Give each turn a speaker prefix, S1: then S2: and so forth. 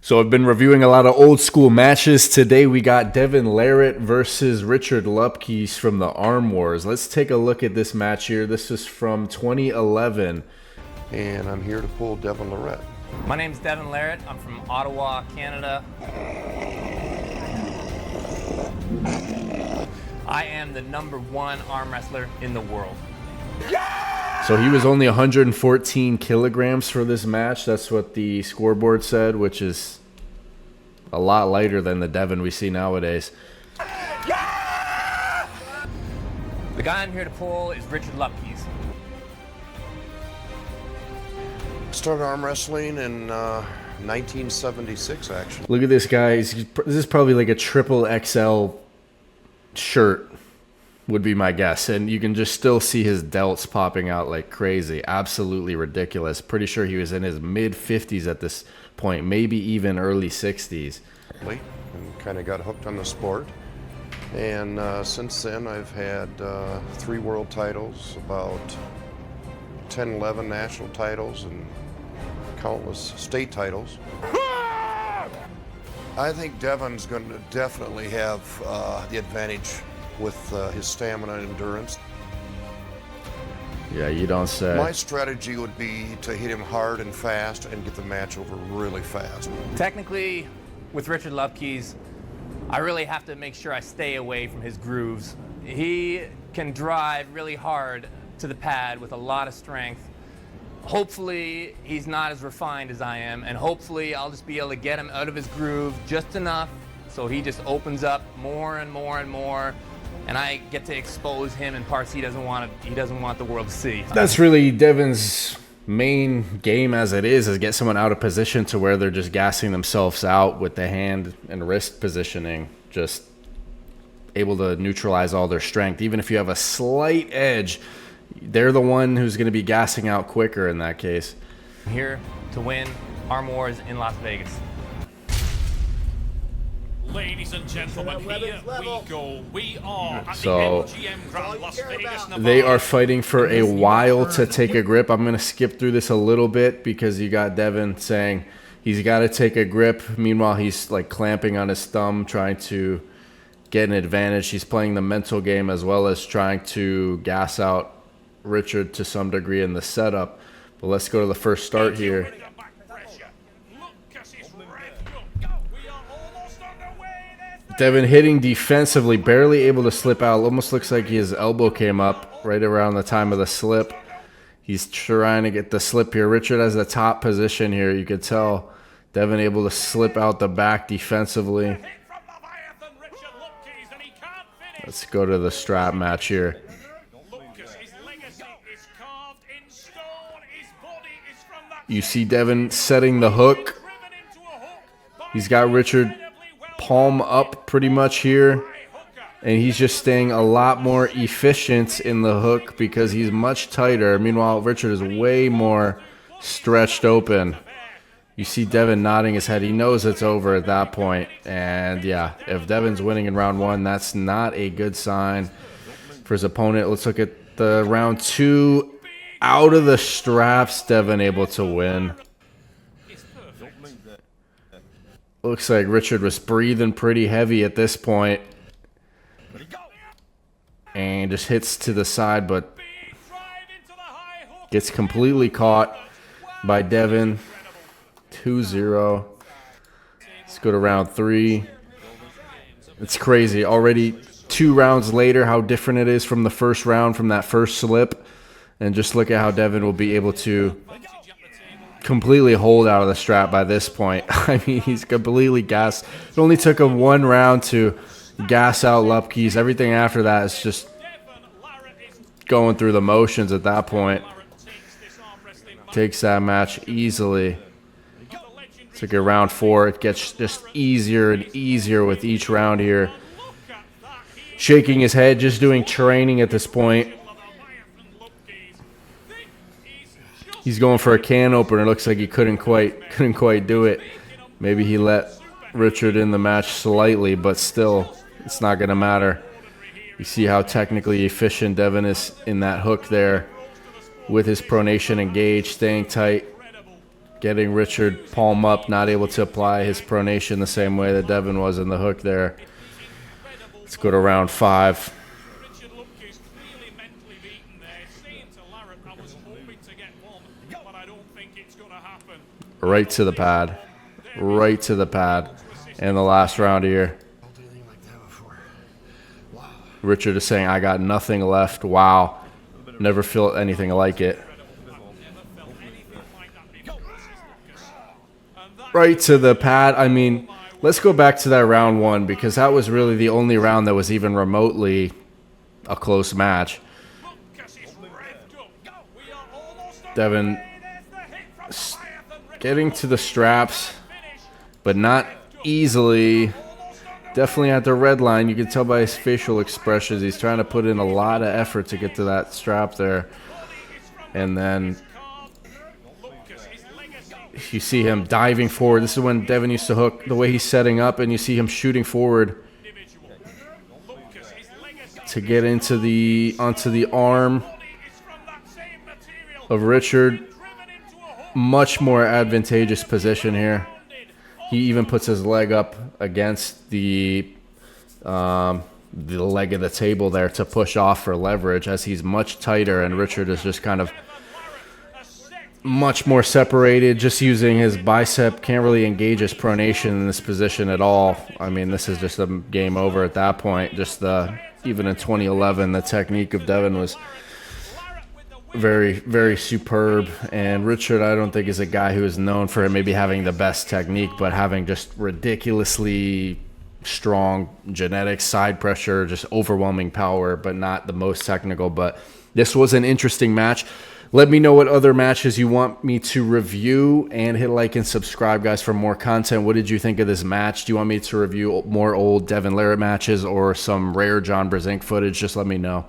S1: So I've been reviewing a lot of old school matches. Today we got Devon Larratt versus Richard Lupke from the Arm Wars. Let's take a look at this match here. This is from 2011.
S2: And I'm here to pull Devon Larratt.
S3: My name's Devon Larratt. I'm from Ottawa, Canada. I am the #1 arm wrestler in the world.
S1: So he was only 114 kilograms for this match. That's what the scoreboard said, which is a lot lighter than the Devon we see nowadays.
S3: The guy I'm here to pull is Richard Lupke.
S2: Started arm wrestling in 1976, actually.
S1: Look at this guy. This is probably like a triple XL shirt, would be my guess. And you can just still see his delts popping out like crazy. Absolutely ridiculous. Pretty sure he was in his mid-50s at this point, maybe even early 60s.
S2: And kind of got hooked on the sport. And since then, I've had 3 world titles, about 10, 11 national titles, and countless state titles. I think Devon's going to definitely have the advantage with his stamina and endurance.
S1: Yeah, you don't say.
S2: My strategy would be to hit him hard and fast and get the match over really fast.
S3: Technically, with Richard Lupke, I really have to make sure I stay away from his grooves. He can drive really hard to the pad with a lot of strength. Hopefully, he's not as refined as I am, and hopefully I'll just be able to get him out of his groove just enough so he just opens up more and more and more, and I get to expose him in parts he doesn't want the world to see.
S1: That's really Devon's main game as it is get someone out of position to where they're just gassing themselves out with the hand and wrist positioning, just able to neutralize all their strength. Even if you have a slight edge, they're the one who's going to be gassing out quicker in that case.
S3: I'm here to win Arm Wars in Las Vegas.
S4: Ladies and gentlemen, here we go. We are at
S1: So,
S4: the MGM Grand Las Vegas, Nevada.
S1: they are fighting for a while to take a grip. I'm going to skip through this a little bit because you got Devon saying he's got to take a grip. Meanwhile, he's like clamping on his thumb, trying to get an advantage. He's playing the mental game as well as trying to gas out Richard to some degree in the setup. But let's go to the first start here. Devon hitting defensively, barely able to slip out. Almost looks like his elbow came up right around the time of the slip. He's trying to get the slip here. Richard has the top position here. You could tell Devon able to slip out the back defensively. Let's go to the strap match here. You see Devon setting the hook. He's got Richard palm up pretty much here. And he's just staying a lot more efficient in the hook because he's much tighter. Meanwhile, Richard is way more stretched open. You see Devon nodding his head. He knows it's over at that point. And yeah, if Devon's winning in round 1, that's not a good sign for his opponent. Let's look at the round 2. Out of the straps, Devon able to win. Looks like Richard was breathing pretty heavy at this point. And just hits to the side, but gets completely caught by Devon. 2-0. Let's go to round 3. It's crazy. Already 2 rounds later, how different it is from the first round, from that first slip. And just look at how Devon will be able to completely hold out of the strap by this point. I mean, he's completely gassed. It only took him 1 round to gas out Lupke. Everything after that is just going through the motions at that point. Takes that match easily. Took it round 4. It gets just easier and easier with each round here. Shaking his head, just doing training at this point. He's going for a can opener. It looks like he couldn't quite do it. Maybe he let Richard in the match slightly, but still, it's not going to matter. You see how technically efficient Devon is in that hook there with his pronation engaged, staying tight. getting Richard palm up, not able to apply his pronation the same way that Devon was in the hook there. Let's go to round 5.
S4: Richard Lupke's clearly mentally beaten there, saying to Larratt, I was hoping to get one, but I don't think it's going to happen.
S1: Right to the pad. Right to the pad. In the last round here. Richard is saying, I got nothing left. Wow. Never felt anything like it. Right to the pad. I mean, let's go back to that round 1 because that was really the only round that was even remotely a close match. Devon getting to the straps, but not easily. Definitely at the red line. You can tell by his facial expressions. He's trying to put in a lot of effort to get to that strap there. And then you see him diving forward. This is when Devon used to hook, the way he's setting up, and you see him shooting forward to get into onto the arm of Richard. Much more advantageous position here. He even puts his leg up against the leg of the table there to push off for leverage as he's much tighter, and Richard is just kind of much more separated, just using his bicep. Can't really engage his pronation in this position at all. I mean, this is just a game over at that point. Just even in 2011, the technique of Devon was very, very superb. And Richard, I don't think, is a guy who is known for maybe having the best technique, but having just ridiculously strong genetics, side pressure, just overwhelming power, but not the most technical. But this was an interesting match. Let me know what other matches you want me to review, and hit like and subscribe, guys, for more content. What did you think of this match? Do you want me to review more old Devon Larratt matches or some rare John Brzenk footage? Just let me know.